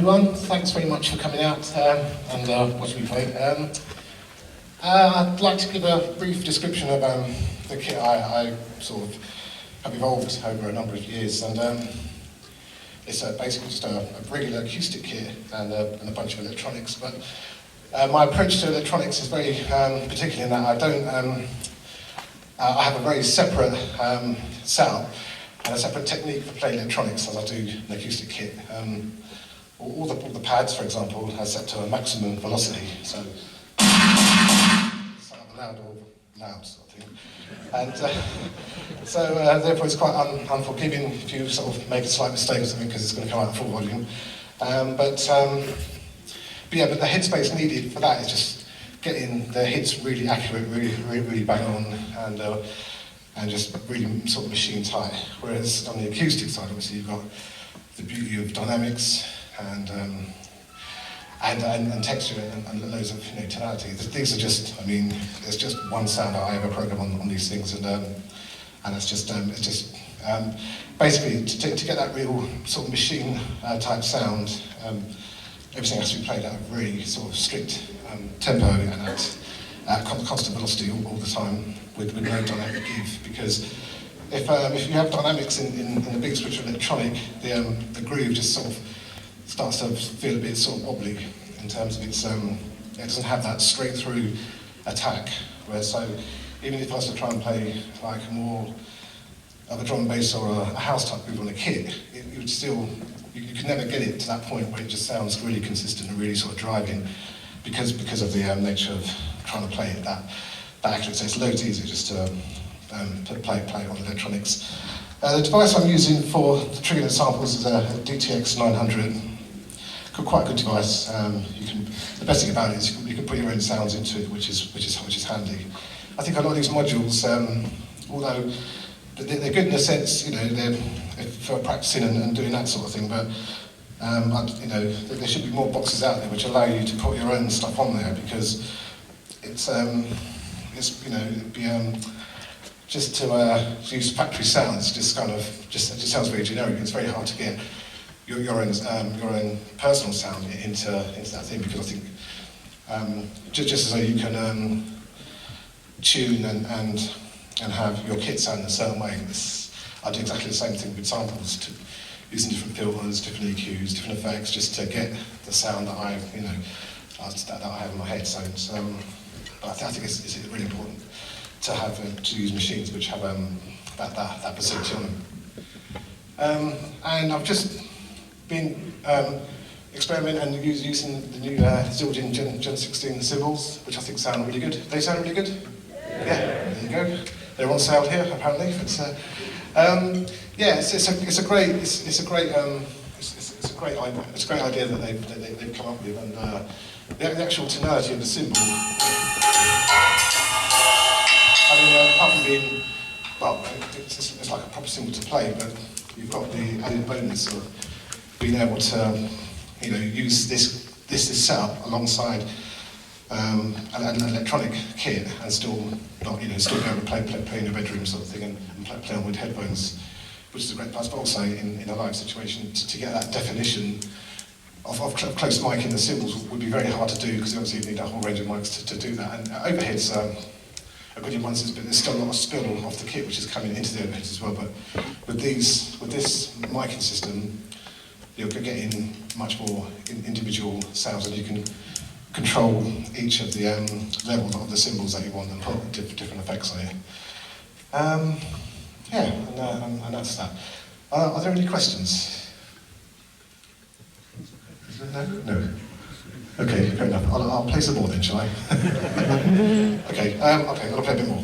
everyone. Thanks very much for coming out and watching me play. I'd like to give a brief description of the kit I sort of have evolved over a number of years, and it's basically just a regular acoustic kit and a bunch of electronics. But my approach to electronics is very particular in that I have a very separate setup and a separate technique for playing electronics as I do an acoustic kit. All the pads, for example, are set to a maximum velocity, so it's loud or loud sort of thing. And so therefore it's quite unforgiving if you sort of make a slight mistake or something, because it's going to come out at full volume. But the headspace needed for that is just getting the hits really accurate, really bang on, and just really sort of machine tight. Whereas on the acoustic side, obviously you've got the beauty of dynamics and texture and loads of tonality. These are just, there's just one sound I ever program on these things, and it's just basically to get that real sort of machine type sound. Everything has to be played at a really sort of strict tempo and at constant velocity all the time with no dynamic give, because if you have dynamics in the big switcher electronic, the groove just sort of starts to feel a bit sort of wobbly in terms of its, it doesn't have that straight through attack. Whereas so even if I was to try and play like more of a drum and bass or a house type groove on a kit, you would still, you could never get it to that point where it just sounds really consistent and really sort of driving because of the nature of trying to play it that accurately. So it's loads easier just to play it on electronics. The device I'm using for the triggering samples is a DTX 900. Quite a good device. The best thing about it is you can put your own sounds into it, which is handy. I think a lot of these modules, although they're good in a sense, they're for practicing and doing that sort of thing, but there should be more boxes out there which allow you to put your own stuff on there, because it's it'd be just to use factory sounds just sounds very generic. It's very hard to get your own personal sound into that thing, because I think just as though you can tune and have your kit sound in a certain way, I do exactly the same thing with samples, using different filters, different EQs, different effects, just to get the sound that I have in my head. So it's, but I think it's really important to use machines which have that percentage on them. And I've just been experimenting and using the new Zildjian Gen 16 cymbals, which I think sound really good. They sound really good? Yeah, there you go. They're on sale here apparently. It's a great idea that they've come up with, and the actual tonality of the cymbal. Apart from being, it's like a proper cymbal to play, but you've got the added bonus of being able to, use this setup alongside an electronic kit and still be able to play in your bedroom sort of thing and play on with headphones, which is a great plus. But also in a live situation, to get that definition of close mic in the cymbals would be very hard to do, because obviously you need a whole range of mics to do that. And overheads are good in one sense, but there's still a lot of spill off the kit which is coming into the overheads as well. But with this miking system, you're getting much more individual sounds, and you can control each of the levels of the cymbals that you want and put different effects on it. And that's that. Are there any questions? No? Okay, fair enough. I'll play some more then, shall I? Okay, I'll play a bit more.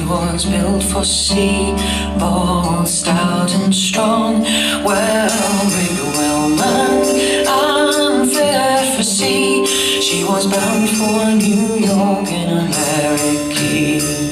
was built for sea, bold, stout and strong, well-rigged, well-manned, unfit for sea. She was bound for New York in America.